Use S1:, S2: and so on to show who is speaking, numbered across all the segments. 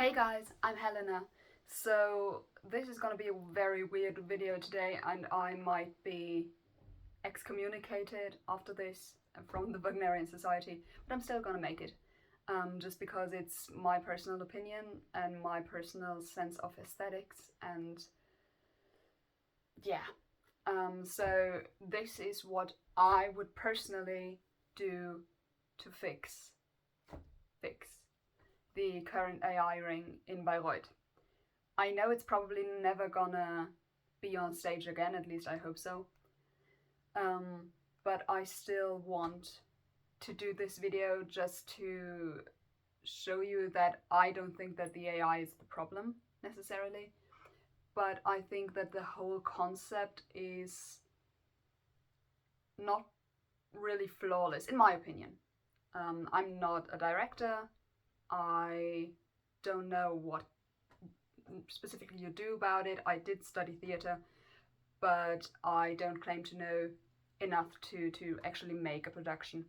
S1: Hey guys, I'm Helena. So this is gonna be a very weird video today and I might be excommunicated after this from the Wagnerian Society, but I'm still gonna make it. Just because it's my personal opinion and my personal sense of aesthetics and yeah. So this is what I would personally do to fix the current AI ring in Bayreuth. I know it's probably never gonna be on stage again, at least I hope so. But I still want to do this video just to show you that I don't think that the AI is the problem necessarily, but I think that the whole concept is not really flawless, in my opinion. I'm not a director. I don't know what specifically you do about it. I did study theatre, but I don't claim to know enough to actually make a production.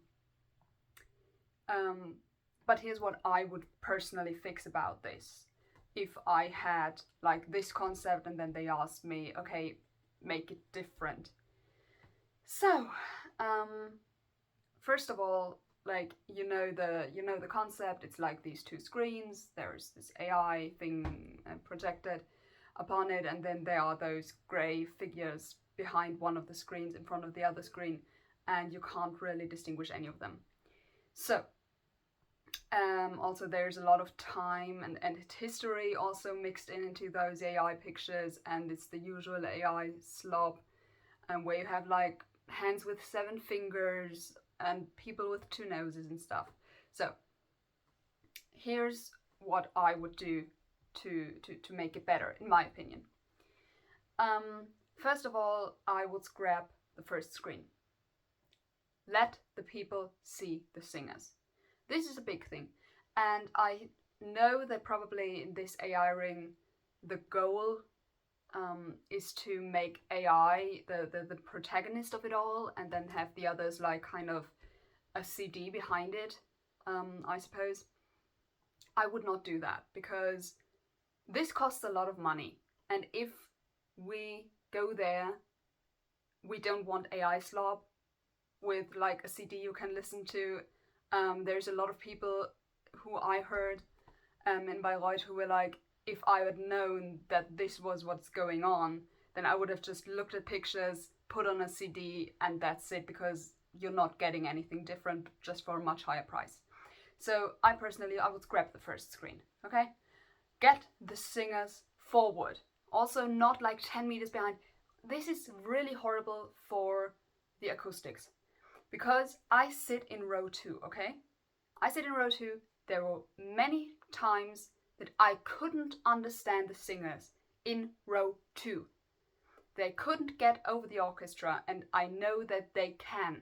S1: But here's what I would personally fix about this. If I had like this concept and then they asked me, okay, make it different. So, first of all, like you know the concept. It's like these two screens. There's this AI thing projected upon it, and then there are those grey figures behind one of the screens in front of the other screen, and you can't really distinguish any of them. So also there's a lot of time and history also mixed into those AI pictures, and it's the usual AI slob, and where you have like hands with 7 fingers and people with 2 noses and stuff. So here's what I would do to make it better, in my opinion. First of all, I would scrap the first screen. Let the people see the singers. This is a big thing, and I know that probably in this AI ring the goal is to make AI the protagonist of it all, and then have the others like kind of a CD behind it, I suppose. I would not do that because this costs a lot of money, and if we go there, we don't want AI slob with like a CD you can listen to. There's a lot of people who I heard in Bayreuth who were like, if I had known that this was what's going on, then I would have just looked at pictures, put on a CD, and that's it, because you're not getting anything different, just for a much higher price. So I would scrap the first screen, okay? Get the singers forward. Also not like 10 meters behind. This is really horrible for the acoustics, because I sit in row 2, okay? I sit in row 2. There were many times that I couldn't understand the singers in row 2. They couldn't get over the orchestra, and I know that they can.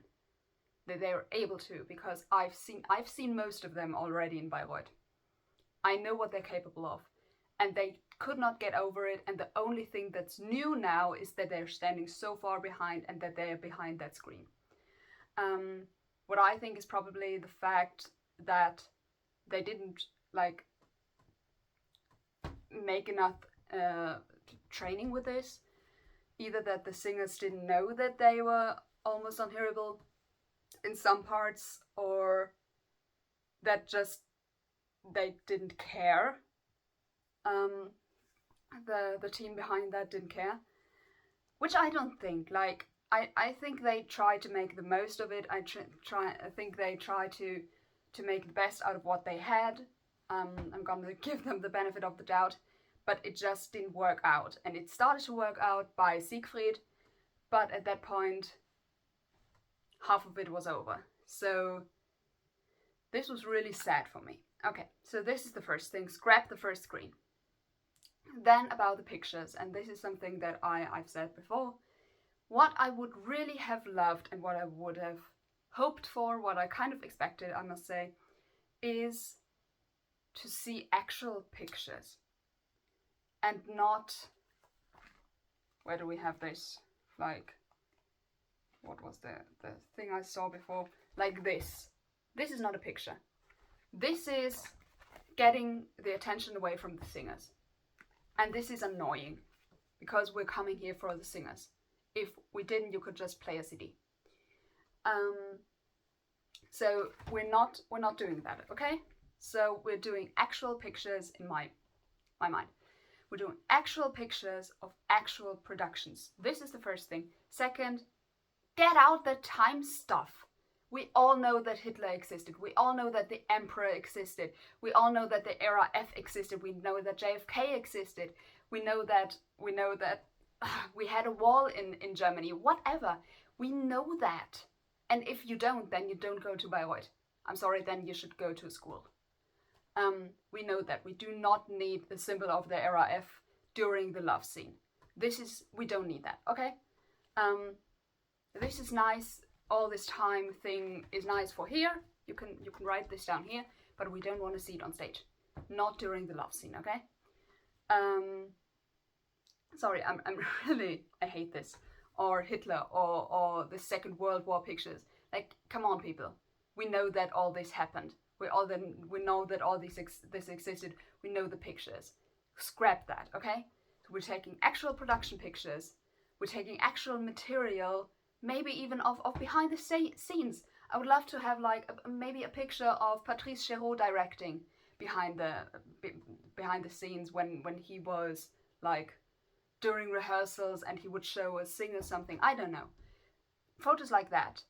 S1: That they are able to, because I've seen most of them already in Bayreuth. I know what they're capable of, and they could not get over it, and the only thing that's new now is that they're standing so far behind and that they're behind that screen. What I think is probably the fact that they didn't like make enough training with this. Either that the singers didn't know that they were almost unhearable in some parts, or that just they didn't care. The team behind that didn't care, which I don't think. Like I think they tried to make the most of it. I think they tried to make the best out of what they had. I'm gonna give them the benefit of the doubt, but it just didn't work out. And it started to work out by Siegfried, but at that point, half of it was over. So this was really sad for me. Okay, so this is the first thing, scrap the first screen. Then about the pictures, and this is something that I've said before. What I would really have loved and what I would have hoped for, what I kind of expected, I must say, is to see actual pictures and not, where do we have this, like, what was the thing I saw before, like this. This is not a picture. This is getting the attention away from the singers. And this is annoying, because we're coming here for the singers. If we didn't, you could just play a CD. So we're not doing that, okay? So we're doing actual pictures in my mind. We're doing actual pictures of actual productions. This is the first thing. Second, get out the time stuff. We all know that Hitler existed. We all know that the Emperor existed. We all know that the Era F existed. We know that JFK existed. We know that we had a wall in Germany. Whatever. We know that. And if you don't, then you don't go to Bayreuth. I'm sorry, then you should go to school. We know that. We do not need the symbol of the Era F during the love scene. We don't need that, okay? This is nice. All this time thing is nice for here. You can write this down here, but we don't want to see it on stage. Not during the love scene, okay? Sorry, I'm really, I hate this. Or Hitler, or the Second World War pictures. Like, come on, people. We know that all this happened. We know that all this existed. We know the pictures. Scrap that, okay? So we're taking actual production pictures. We're taking actual material, maybe even of behind the scenes. I would love to have like maybe a picture of Patrice Chéreau directing behind the scenes when he was like during rehearsals and he would show a singer something. I don't know. Photos like that.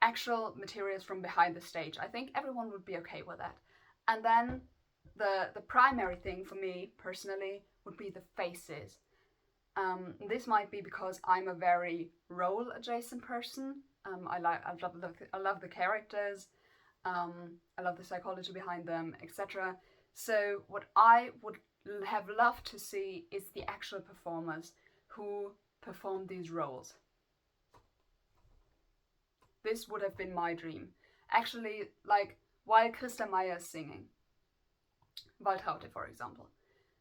S1: Actual materials from behind the stage. I think everyone would be okay with that. And then the primary thing for me personally would be the faces. This might be because I'm a very role adjacent person. I love the characters. I love the psychology behind them, etc. So what I would have loved to see is the actual performers who perform these roles. This would have been my dream. Actually, like while Christa Meyer is singing, Waltraute, for example.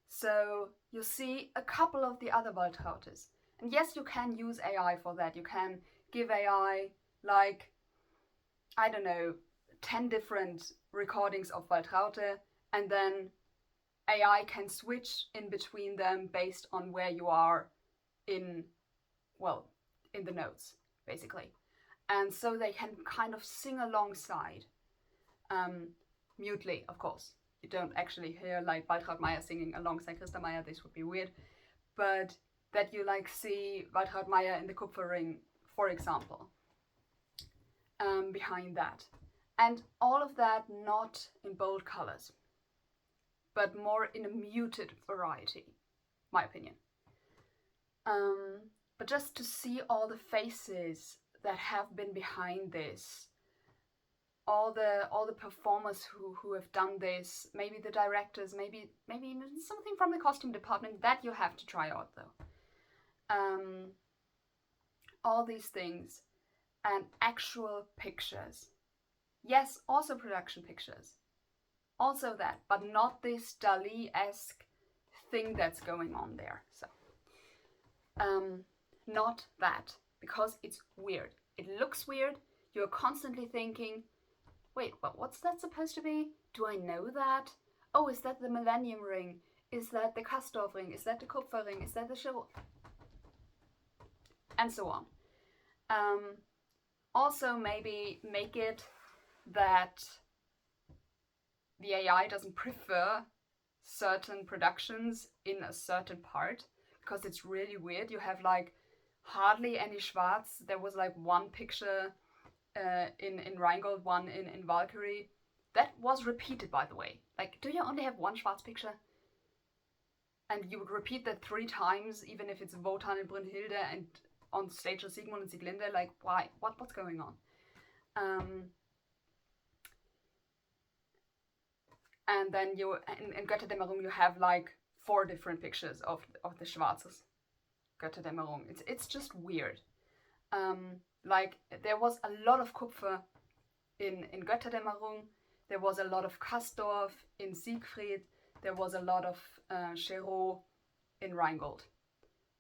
S1: So you see a couple of the other Waltrautes. And yes, you can use AI for that. You can give AI like, I don't know, 10 different recordings of Waltraute, and then AI can switch in between them based on where you are in the notes, basically. And so they can kind of sing alongside, mutely, of course. You don't actually hear like Waltraud Meyer singing alongside Christa Meyer, this would be weird. But that you like see Waltraud Meyer in the Kupferring, for example, behind that. And all of that not in bold colors, but more in a muted variety, my opinion. But just to see all the faces that have been behind this, all the performers who have done this, maybe the directors, maybe even something from the costume department, that you have to try out though. All these things and actual pictures. Yes, also production pictures. Also that, but not this Dali-esque thing that's going on there. So, not that, because it's weird. It looks weird. You're constantly thinking, wait, but what's that supposed to be? Do I know that? Oh, is that the Millennium Ring? Is that the Castorf Ring? Is that the Kupferring? Is that the Chéreau? And so on. Also, maybe make it that the AI doesn't prefer certain productions in a certain part, because it's really weird. You have like hardly any Schwarz. There was like one picture in Rheingold, one in Valkyrie. That was repeated, by the way. Like, do you only have one Schwarz picture? And you would repeat that 3 times, even if it's Wotan and Brünnhilde and on stage of Siegmund and Sieglinde? Like, why? What's going on? And then in Götterdämmerung you have like 4 different pictures of the Schwarzes. Götterdämmerung. It's just weird. Like, there was a lot of Kupfer in Götterdämmerung. There was a lot of Castorf in Siegfried. There was a lot of Chéreau in Rheingold.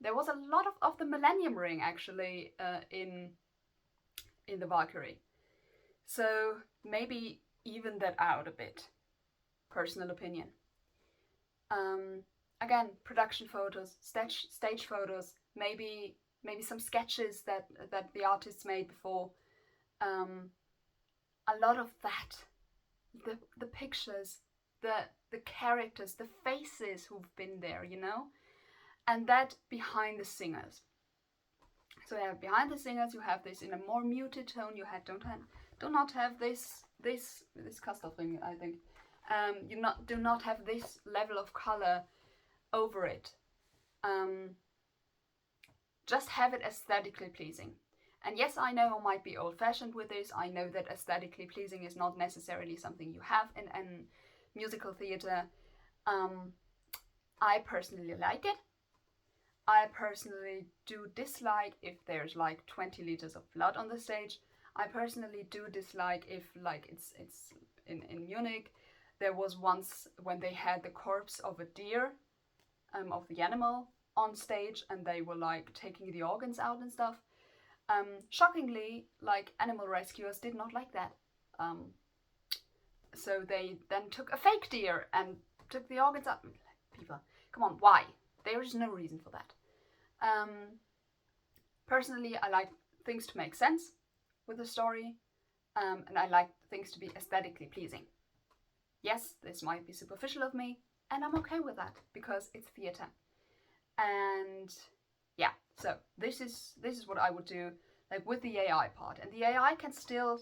S1: There was a lot of the Millennium Ring, actually, in the Valkyrie. So maybe even that out a bit. personal opinion. Again, production photos, stage photos, maybe some sketches that the artists made before. A lot of that, the pictures, the characters, the faces who've been there, you know, and that behind the singers. So you have behind the singers, you have this in a more muted tone. You do not have this Kastelring, I think. Do not have this level of color over it. Just have it aesthetically pleasing. And yes, I know I might be old-fashioned with this. I know that aesthetically pleasing is not necessarily something you have in musical theatre. I personally like it. I personally do dislike if there's like 20 liters of blood on the stage. I personally do dislike if, like, it's in Munich, there was once when they had the corpse of a deer, of the animal on stage, and they were like taking the organs out and stuff. Shockingly, like, animal rescuers did not like that. So they then took a fake deer and took the organs out. People, come on, why? There is no reason for that. Personally, I like things to make sense with the story, and I like things to be aesthetically pleasing. Yes, this might be superficial of me, and I'm okay with that because it's theatre. And yeah, so this is what I would do, like, with the AI part, and the AI can still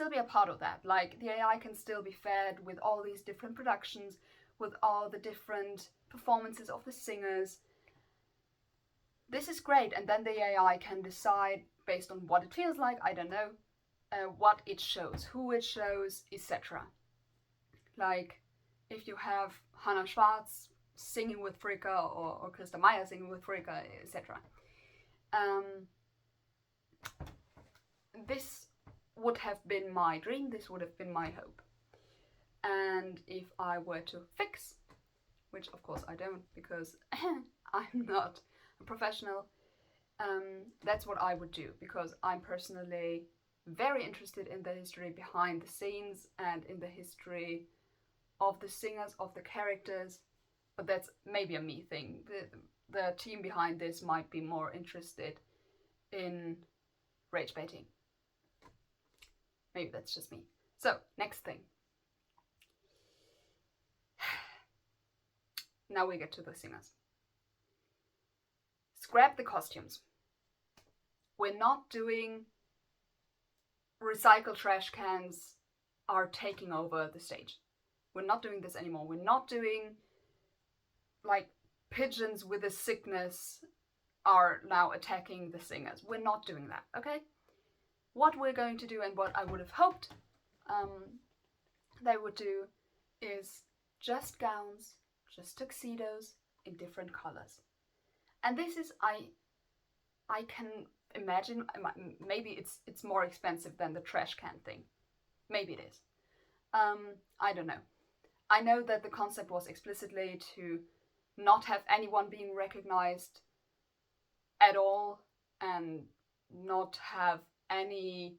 S1: be a part of that. Like, the AI can still be fed with all these different productions, with all the different performances of the singers. This is great, and then the AI can decide based on what it feels like, I don't know, what it shows, who it shows, etc. Like, if you have Hannah Schwarz singing with Fricka, or Christa Meyer singing with Fricka, etc. This would have been my dream, this would have been my hope. And if I were to fix, which of course I don't, because I'm not a professional, that's what I would do, because I'm personally very interested in the history behind the scenes and in the history of the singers, of the characters. But that's maybe a me thing. The team behind this might be more interested in rage baiting. Maybe that's just me. So, next thing. Now we get to the singers. Scrap the costumes. We're not doing recycled trash cans are taking over the stage. We're not doing this anymore. We're not doing, like, pigeons with a sickness are now attacking the singers. We're not doing that, okay? What we're going to do, and what I would have hoped they would do, is just gowns, just tuxedos in different colors. And this is, I can imagine, maybe it's more expensive than the trash can thing. Maybe it is. I don't know. I know that the concept was explicitly to not have anyone being recognized at all, and not have any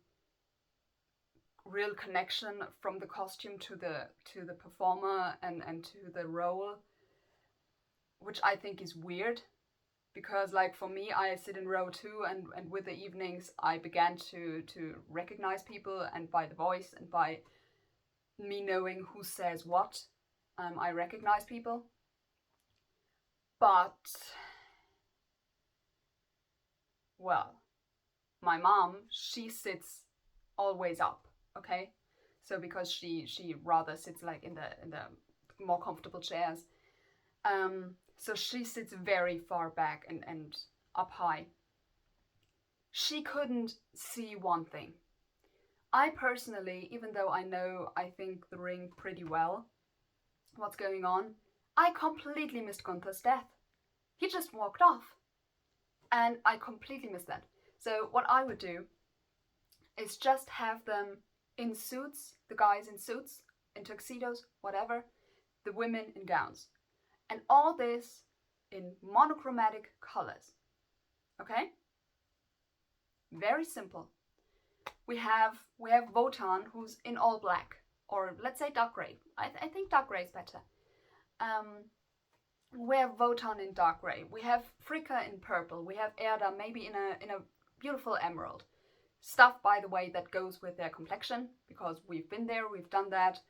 S1: real connection from the costume to the performer and to the role, which I think is weird, because, like, for me, I sit in row 2, and with the evenings I began to recognize people, and by the voice and by me knowing who says what, I recognize people. But, well, my mom, she sits always up, okay? So because she rather sits, like, in the more comfortable chairs, so she sits very far back and up high. She couldn't see one thing. I personally, even though I think the ring pretty well, what's going on, I completely missed Gunther's death. He just walked off. And I completely missed that. So what I would do is just have them in suits, the guys in suits, in tuxedos, whatever, the women in gowns. And all this in monochromatic colors. Okay? Very simple. We have Wotan, who's in all black. or let's say dark grey. I think dark grey is better. We have Wotan in dark grey. We have Fricka in purple. We have Erda maybe in a beautiful emerald. Stuff, by the way, that goes with their complexion, because we've been there, we've done that.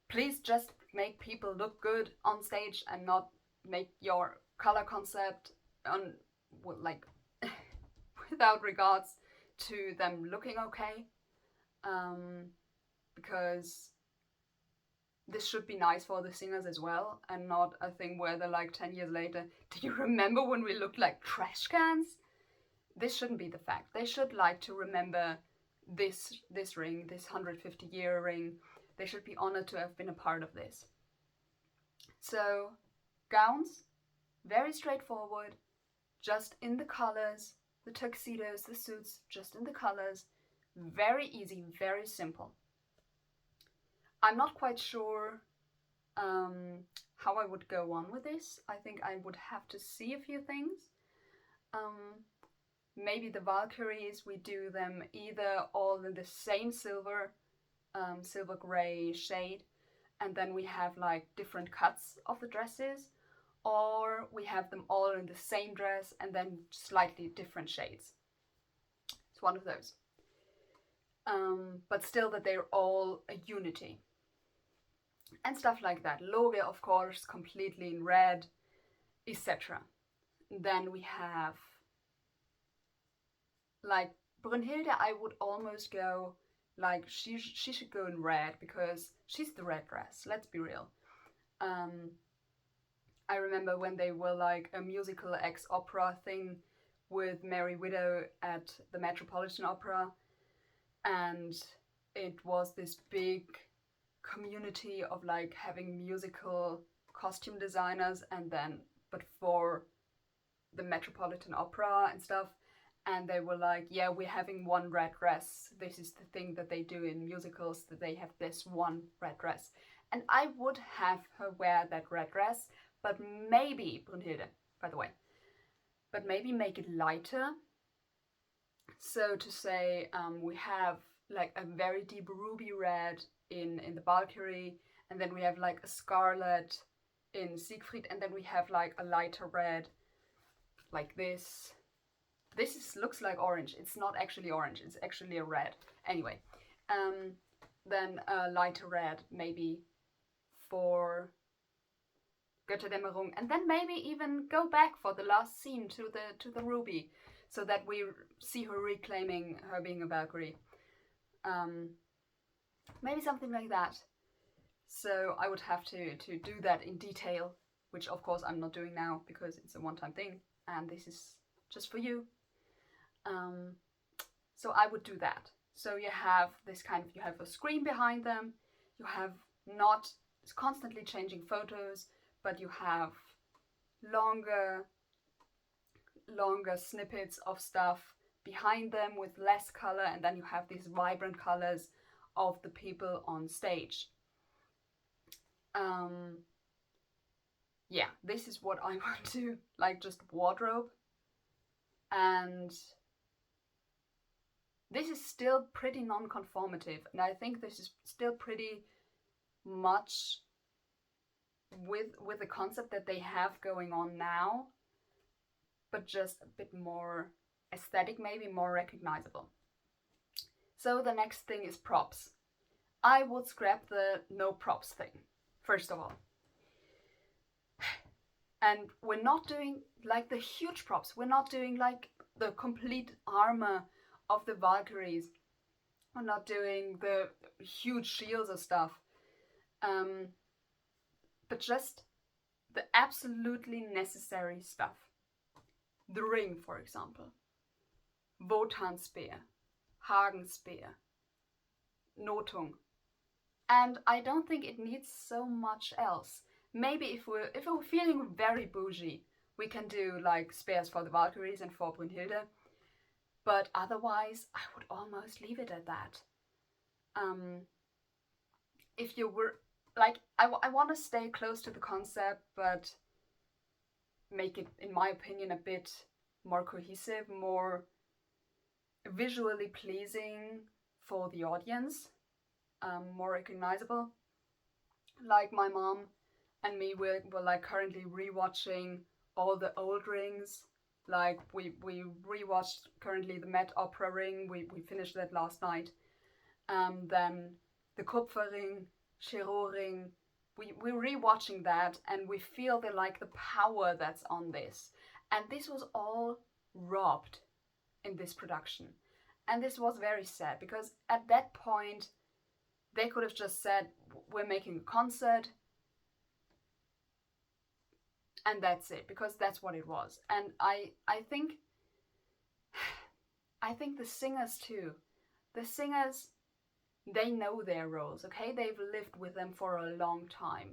S1: Please just make people look good on stage and not make your color concept on like without regards to them looking okay. Because this should be nice for the singers as well, and not a thing where they're like 10 years later, do you remember when we looked like trash cans? This shouldn't be the fact. They should like to remember this ring, this 150-year ring. They should be honored to have been a part of this. So, gowns, very straightforward, just in the colors, the tuxedos, the suits, just in the colors. Very easy, very simple. I'm not quite sure how I would go on with this. I think I would have to see a few things. Maybe the Valkyries, we do them either all in the same silver grey shade, and then we have like different cuts of the dresses, or we have them all in the same dress and then slightly different shades. It's one of those. But still that they're all a unity. And stuff like that. Loge, of course, completely in red, etc. Then we have, like, Brunhilde, I would almost go, like, she should go in red, because she's the red dress, let's be real. I remember when they were like a musical ex-opera thing with Merry Widow at the Metropolitan Opera, and it was this big community of like having musical costume designers, and then but for the Metropolitan Opera and stuff, and they were like, yeah, we're having one red dress. This is the thing that they do in musicals, that they have this one red dress. And I would have her wear that red dress, but maybe, Brunhilde, by the way, but maybe make it lighter. So to say, we have like a very deep ruby red in the Valkyrie, and then we have like a scarlet in Siegfried, and then we have like a lighter red like this. This looks like orange. It's not actually orange, it's actually a red. Anyway, then a lighter red maybe for Götterdämmerung, and then maybe even go back for the last scene to the ruby, so that we see her reclaiming her being a Valkyrie. Maybe something like that. So I would have to do that in detail, which of course I'm not doing now because it's a one-time thing and this is just for you. So I would do that. So you have this kind of, you have a screen behind them, you have not constantly changing photos, but you have longer snippets of stuff behind them with less color, and then you have these vibrant colors of the people on stage. Yeah, this is what I want to, like, just wardrobe. And this is still pretty non-conformative, and I think this is still pretty much with the concept that they have going on now, but just a bit more aesthetic, maybe more recognizable. So the next thing is props. I would scrap the no props thing, first of all. And we're not doing like the huge props. We're not doing like the complete armor of the Valkyries. We're not doing the huge shields or stuff. But just the absolutely necessary stuff. The ring, for example. Wotan's spear. Hagen's spear. Notung. And I don't think it needs so much else. Maybe if we're feeling very bougie, we can do like spears for the Valkyries and for Brunhilde. But otherwise, I would almost leave it at that. If you were, like, I want to stay close to the concept, but make it, in my opinion, a bit more cohesive, more visually pleasing for the audience. more recognizable. Like my mom and me, we're like currently rewatching all the old rings. Like we rewatched currently the Met Opera ring. We finished that last night. Then the Kupferring, Ring. We're rewatching that, and we feel the power that's on this. And this was all robbed in this production. And this was very sad, because at that point they could have just said, we're making a concert, and that's it, because that's what it was. And I think the singers too. The singers, they know their roles, okay? They've lived with them for a long time.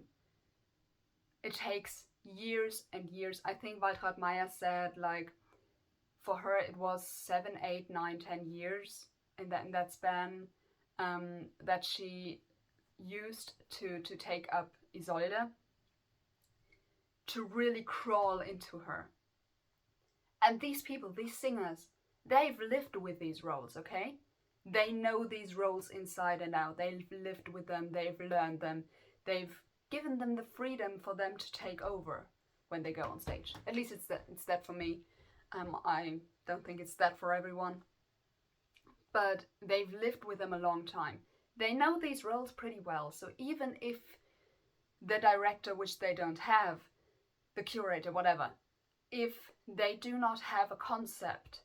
S1: It takes years and years. I think Waltraud Meyer said, like, for her it was 7, 8, 9, 10 years in that span that she used to take up Isolde, to really crawl into her. And these people, these singers, they've lived with these roles, okay? They know these roles inside and out. They've lived with them, they've learned them, they've given them the freedom for them to take over when they go on stage. At least it's that for me. I don't think it's that for everyone. But they've lived with them a long time. They know these roles pretty well. So even if the director, which they don't have, the curator, whatever, if they do not have a concept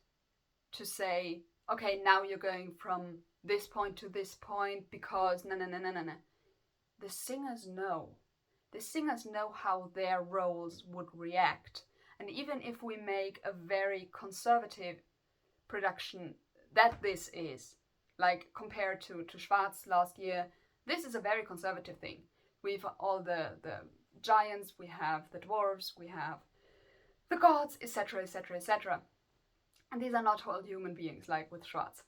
S1: to say, okay, now you're going from this point to this point because no. The singers know. The singers know how their roles would react. And even if we make a very conservative production, that this is, like compared to Schwarz last year, this is a very conservative thing. We've all the giants, we have the dwarves, we have the gods, etc., etc., etc. And these are not all human beings like with Schwarz.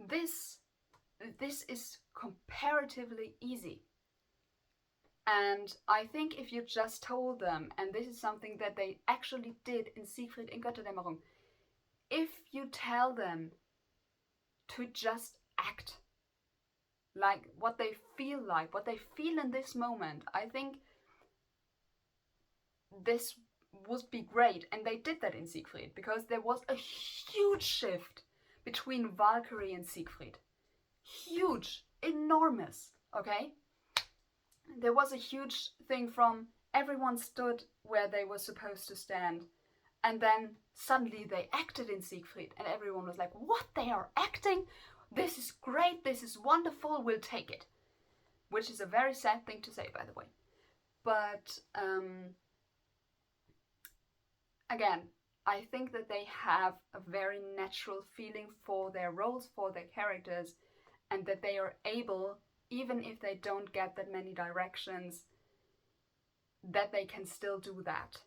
S1: This is comparatively easy. And I think if you just told them, and this is something that they actually did in Siegfried in Götterdämmerung, if you tell them to just act like what they feel in this moment, I think this would be great. And they did that in Siegfried, because there was a huge shift between Valkyrie and Siegfried. Huge, enormous, okay? There was a huge thing from everyone stood where they were supposed to stand, and then suddenly they acted in Siegfried, and everyone was like, what, they are acting? This is great, this is wonderful, we'll take it. Which is a very sad thing to say, by the way. But again, I think that they have a very natural feeling for their roles, for their characters, and that they are able, even if they don't get that many directions, that they can still do that.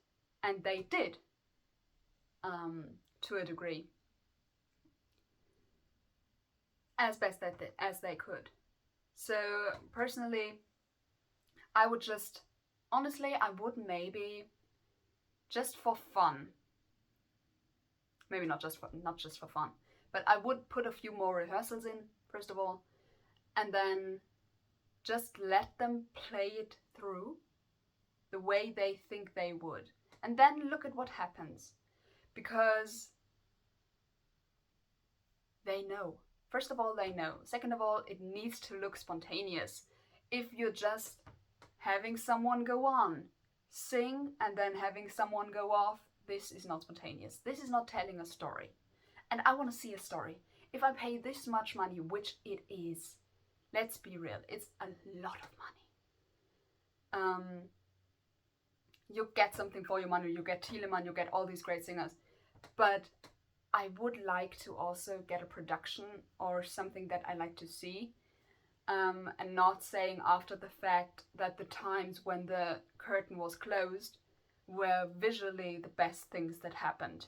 S1: And they did, to a degree, as best as they could. So personally, I would just, honestly, I would maybe, just for fun, maybe not just for fun, but I would put a few more rehearsals in, first of all, and then just let them play it through the way they think they would. And then look at what happens. Because they know. First of all, they know. Second of all, it needs to look spontaneous. If you're just having someone go on, sing, and then having someone go off, this is not spontaneous. This is not telling a story. And I want to see a story. If I pay this much money, which it is, let's be real, it's a lot of money. You get something for your money, you get Thielemann, you get all these great singers. But I would like to also get a production or something that I like to see. And not saying after the fact that the times when the curtain was closed were visually the best things that happened.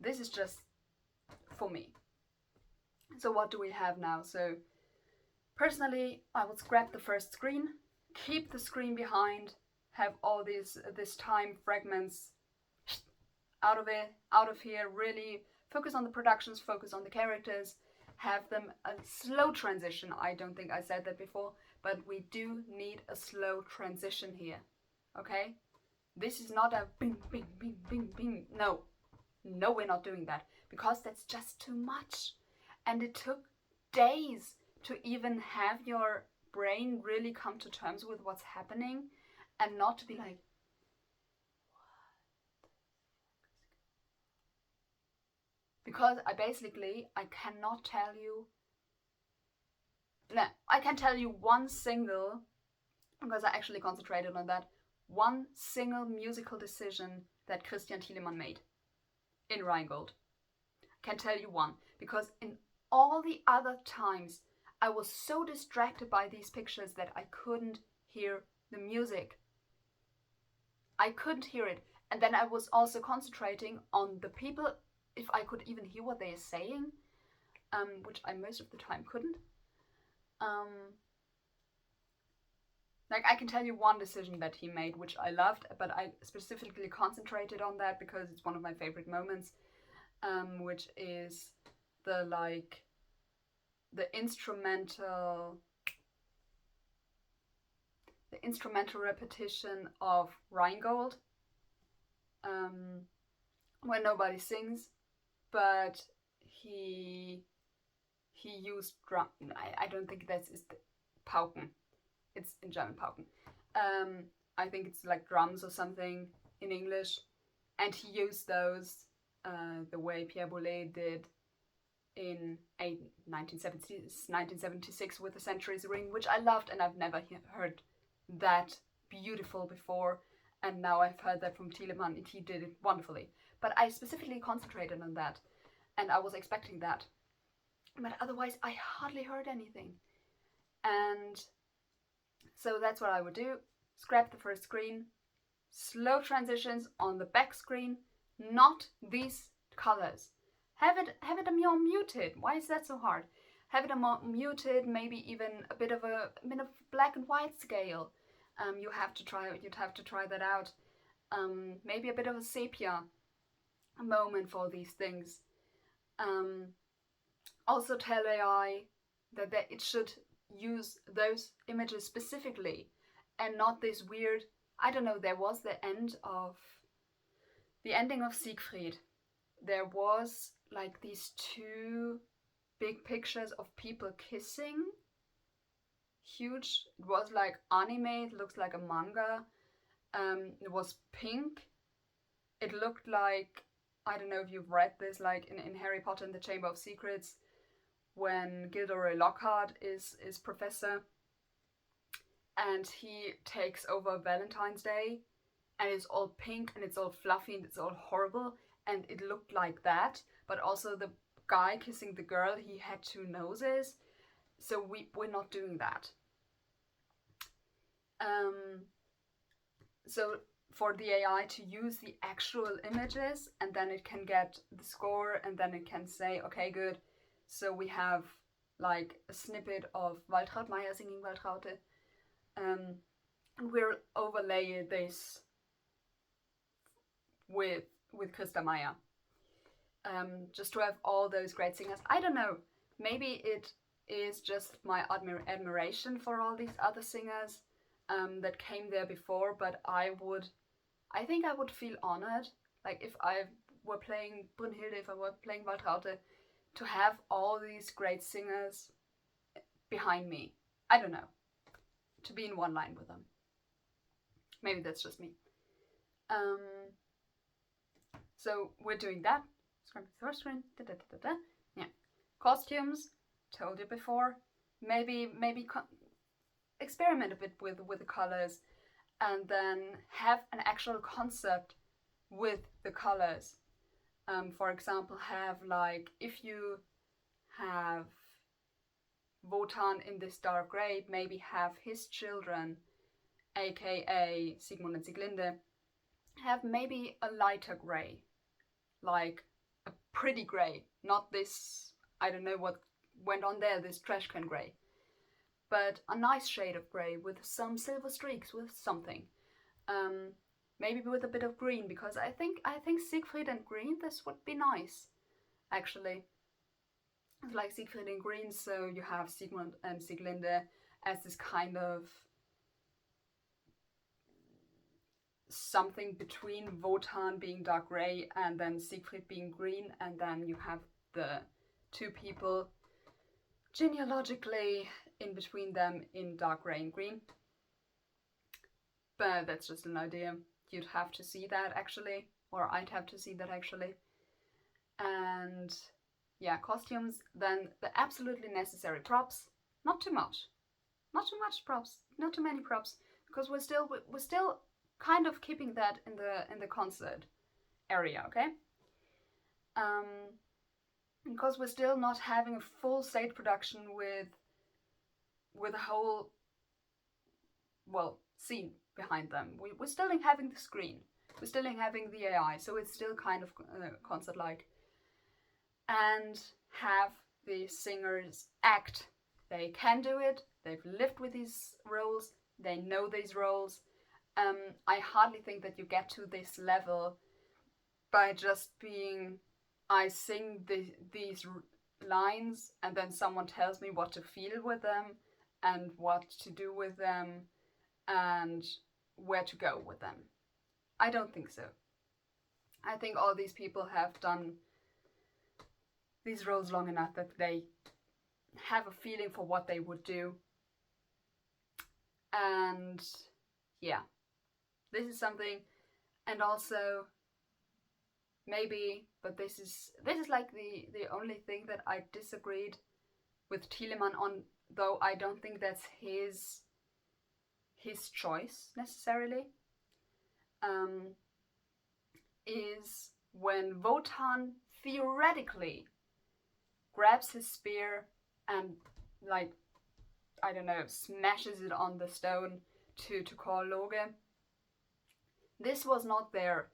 S1: This is just for me. So what do we have now? So personally, I would scrap the first screen, keep the screen behind, have all this time fragments out of here, really focus on the productions, focus on the characters, have them a slow transition. I don't think I said that before, but we do need a slow transition here. Okay? This is not a bing, bing, bing, bing, bing. No. No, we're not doing that, because that's just too much. And it took days to even have your brain really come to terms with what's happening and not to be like, because I cannot tell you, no, I can tell you one single, because I actually concentrated on that, one single musical decision that Christian Thielemann made in Rheingold. I can tell you one, because in all the other times I was so distracted by these pictures that I couldn't hear the music. I couldn't hear it. And then I was also concentrating on the people, if I could even hear what they are saying, which I most of the time couldn't. Like, I can tell you one decision that he made, which I loved, but I specifically concentrated on that because it's one of my favorite moments, which is the instrumental repetition of Rheingold, where nobody sings, but he used drum. I don't think that is the Pauken. It's in German Pauken. I think it's like drums or something in English, and he used those the way Pierre Boulez did in 1976 with the Century's Ring, which I loved, and I've never heard that beautiful before, and now I've heard that from Thielemann, and he did it wonderfully. But I specifically concentrated on that, and I was expecting that. But otherwise, I hardly heard anything. And so that's what I would do. Scrap the first screen, slow transitions on the back screen, not these colors. Have it more muted. Why is that so hard? Have it a more muted, maybe even a bit of black and white scale. You'd have to try that out. Maybe a bit of a sepia moment for these things. Also tell AI that it should use those images specifically and not this weird, I don't know, there was the ending of Siegfried. There was like these two big pictures of people kissing. Huge. It was like anime, it looks like a manga. It was pink. It looked like, I don't know if you've read this, like in Harry Potter and the Chamber of Secrets, when Gilderoy Lockhart is professor and he takes over Valentine's Day and it's all pink and it's all fluffy and it's all horrible, and it looked like that. But also the guy kissing the girl, he had two noses, so we're not doing that. So for the AI to use the actual images, and then it can get the score, and then it can say, okay, good, so we have like a snippet of Waltraud Meier singing Waltraute, and we'll overlay this with Christa Meier, just to have all those great singers. I don't know, maybe it is just my admiration for all these other singers that came there before, but I think I would feel honored, like if I were playing Brunhilde, if I were playing Waltraute, to have all these great singers behind me. I don't know, to be in one line with them. Maybe that's just me. So we're doing that. Scrap the first screen. Yeah. Costumes, told you before. Maybe experiment a bit with the colors, and then have an actual concept with the colors. For example, have like, if you have Wotan in this dark grey, maybe have his children, aka Sigmund and Sieglinde, have maybe a lighter grey, like a pretty grey, not this, I don't know what went on there, this trash can grey, but a nice shade of grey with some silver streaks, with something. Maybe with a bit of green, because I think Siegfried and green, this would be nice, actually. like Siegfried in green, so you have Sigmund and Sieglinde as this kind of something between Wotan being dark grey and then Siegfried being green, and then you have the two people genealogically in between them in dark grey and green. But that's just an idea. You'd have to see that actually, or I'd have to see that actually. And yeah, costumes, then the absolutely necessary props, not too much. Not too much props, not too many props, because we're still kind of keeping that in the concert area, okay? Because we're still not having a full stage production with a whole, well, scene behind them. We're still having the screen. We're still having the AI, so it's still kind of concert-like. And have the singers act. They can do it. They've lived with these roles. They know these roles. I hardly think that you get to this level by just being, I sing these lines and then someone tells me what to feel with them and what to do with them and where to go with them. I don't think so. I think all these people have done these roles long enough that they have a feeling for what they would do. And yeah, this is something. And also maybe, but this is like the only thing that I disagreed with Thielemann on, though I don't think that's his choice necessarily, is when Wotan theoretically grabs his spear and, like, I don't know, smashes it on the stone to call Loge. This was not there.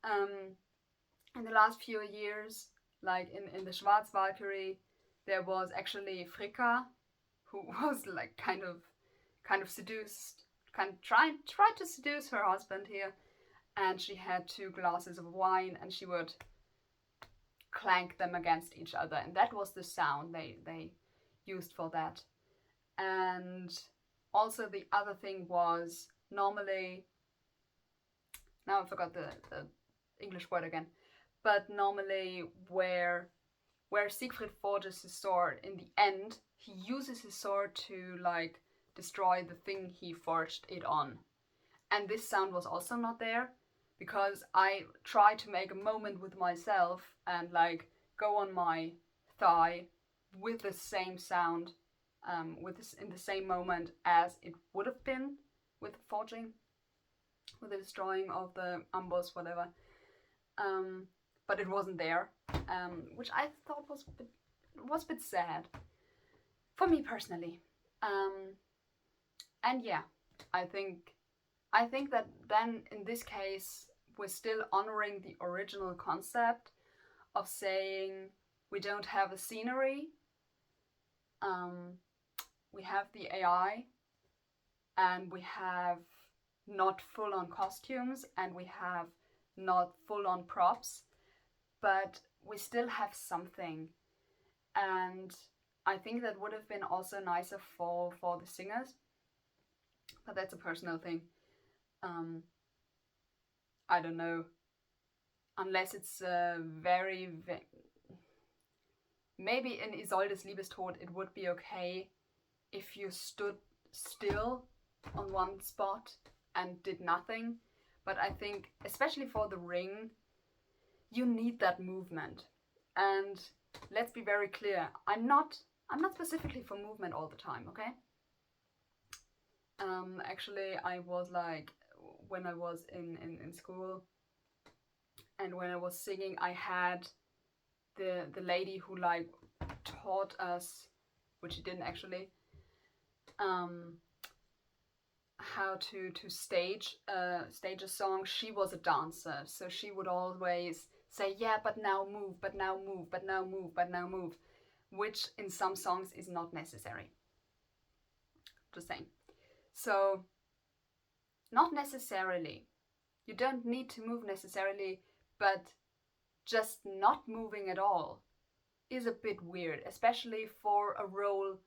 S1: In the last few years, like in the Schwarz Valkyrie, there was actually Fricka, who was like kind of seduced, tried to seduce her husband here, and she had 2 glasses of wine and she would clank them against each other, and that was the sound they used for that. And also the other thing was, normally, now I forgot the English word again, but normally where Siegfried forges his sword, in the end he uses his sword to like destroy the thing he forged it on. And this sound was also not there, because I tried to make a moment with myself and like go on my thigh with the same sound, in the same moment as it would have been with the forging, with the destroying of the amboss, whatever. But it wasn't there, which I thought was a bit sad for me personally. And yeah, I think that then in this case we're still honoring the original concept of saying we don't have a scenery, we have the AI, and we have not full-on costumes, and we have not full-on props, but we still have something. And I think that would have been also nicer for the singers, but that's a personal thing. I don't know, unless it's maybe in Isoldes Liebestod it would be okay if you stood still on one spot and did nothing, but I think especially for the ring you need that movement. And let's be very clear, I'm not specifically for movement all the time, okay? Actually, I was like, when I was in school and when I was singing, I had the lady who like taught us, which she didn't actually, how to stage a song. She was a dancer, so she would always say, yeah, but now move, but now move, but now move, but now move, which in some songs is not necessary. Just saying. So, not necessarily. You don't need to move necessarily, but just not moving at all is a bit weird, especially for a role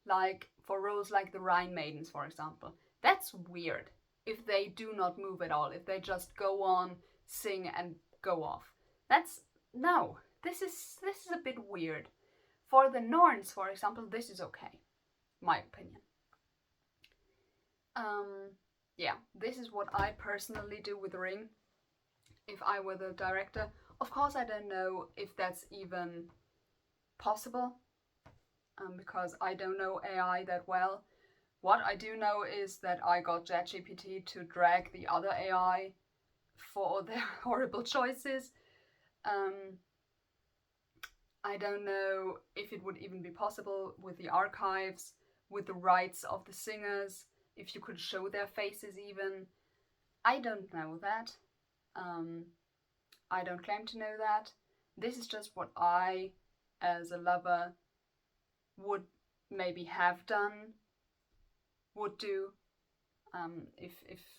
S1: like for roles like the Rhine Maidens, for example. That's weird if they do not move at all, if they just go on, sing and go off. That's no. This is a bit weird. For the Norns, for example, this is okay, my opinion. Yeah, this is what I personally do with Ring. If I were the director, of course, I don't know if that's even possible, because I don't know AI that well. What I do know is that I got ChatGPT to drag the other AI for their horrible choices. I don't know if it would even be possible with the archives, with the rights of the singers, if you could show their faces even. I don't know that. I don't claim to know that. This is just what I, as a lover, would maybe have done, would do. If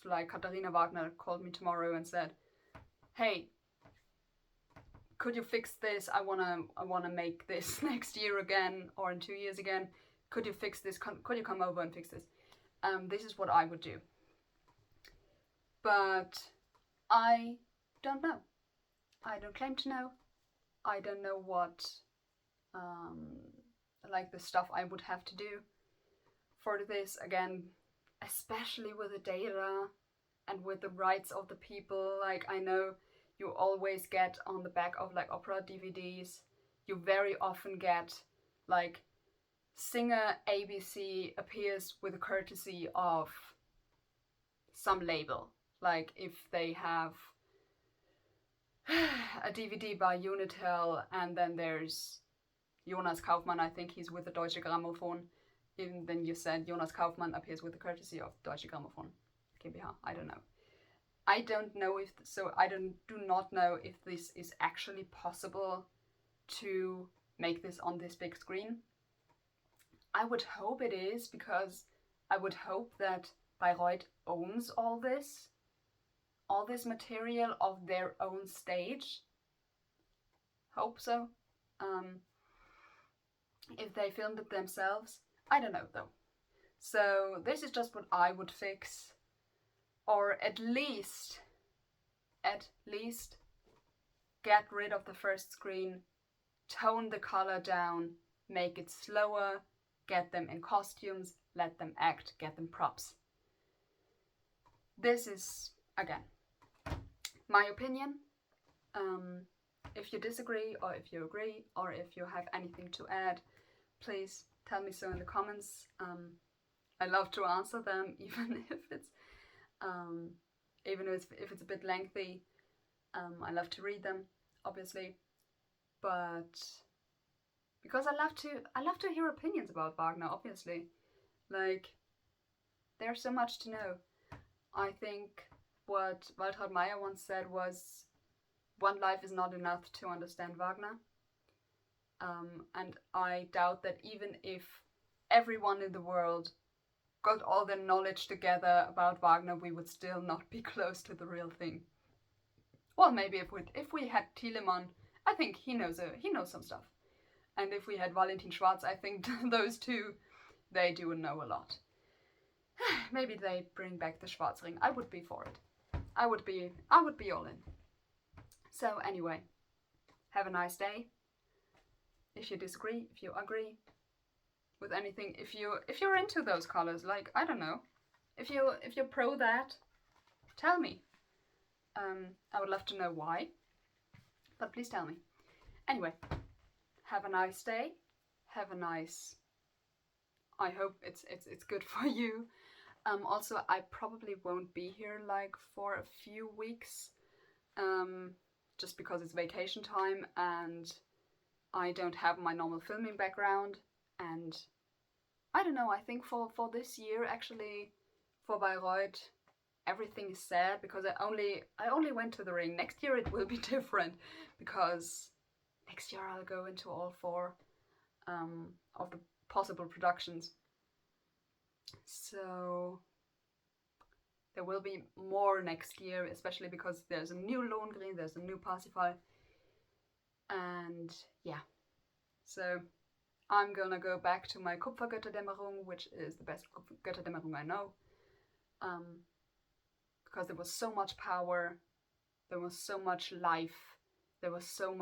S1: like Katharina Wagner called me tomorrow and said, "Hey, could you fix this? I wanna make this next year again or in 2 years again. Could you fix this? Could you come over and fix this?" This is what I would do. But I don't know. I don't claim to know. I don't know what like the stuff I would have to do for this again, especially with the data and with the rights of the people. Like, I know you always get on the back of like opera DVDs, you very often get like singer ABC appears with a courtesy of some label. Like if they have a DVD by Unitel and then there's Jonas Kaufmann, I think he's with the Deutsche Grammophon. Even then you said Jonas Kaufmann appears with the courtesy of Deutsche Grammophon GmbH. I don't know. I don't know if so. I do not know if this is actually possible to make this on this big screen. I would hope it is, because I would hope that Bayreuth owns all this material of their own stage. Hope so. If they filmed it themselves, I don't know though. So this is just what I would fix, or at least get rid of the first screen, tone the color down, make it slower, get them in costumes, let them act, get them props. This is, again, my opinion. If you disagree, or if you agree, or if you have anything to add, please tell me so in the comments. I love to answer them, even if it's a bit lengthy. I love to read them, obviously, but because I love to hear opinions about Wagner. Obviously, like, there's so much to know. I think what Waltraud Meyer once said was, "One life is not enough to understand Wagner." And I doubt that even if everyone in the world got all their knowledge together about Wagner, we would still not be close to the real thing. Well, maybe if we had Thielemann, I think he knows some stuff. And if we had Valentin Schwarz, I think those two, they do know a lot. Maybe they bring back the Schwarzring. I would be for it. I would be all in. So anyway, have a nice day. If you disagree, if you agree with anything, if you're into those colors, like, I don't know, if you're pro that, tell me. I would love to know why, but please tell me. Anyway, have a nice day. Have a nice. I hope it's good for you. Also, I probably won't be here like for a few weeks, just because it's vacation time and I don't have my normal filming background. And I don't know, I think for this year, actually, for Bayreuth, everything is sad, because I only went to the Ring. Next year it will be different, because next year I'll go into all 4 of the possible productions. So there will be more next year, especially because there's a new Lohengrin, there's a new Parsifal, and yeah. So I'm gonna go back to my Kupfergötterdämmerung, which is the best Götterdämmerung I know. Because there was so much power, there was so much life, there was so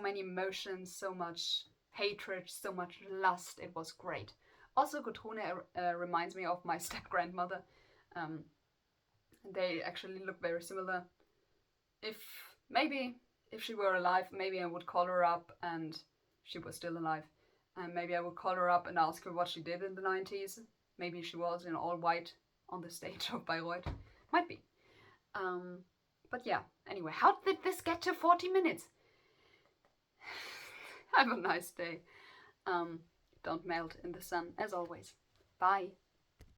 S1: many emotions, so much hatred, so much lust. It was great. Also, Gudrune reminds me of my step-grandmother. They actually look very similar. If she were alive, maybe I would call her up, and she was still alive. And maybe I would call her up and ask her what she did in the 90s. Maybe she was in all white on the stage of Bayreuth. Might be. But yeah, anyway, how did this get to 40 minutes? Have a nice day. Don't melt in the sun, as always. Bye.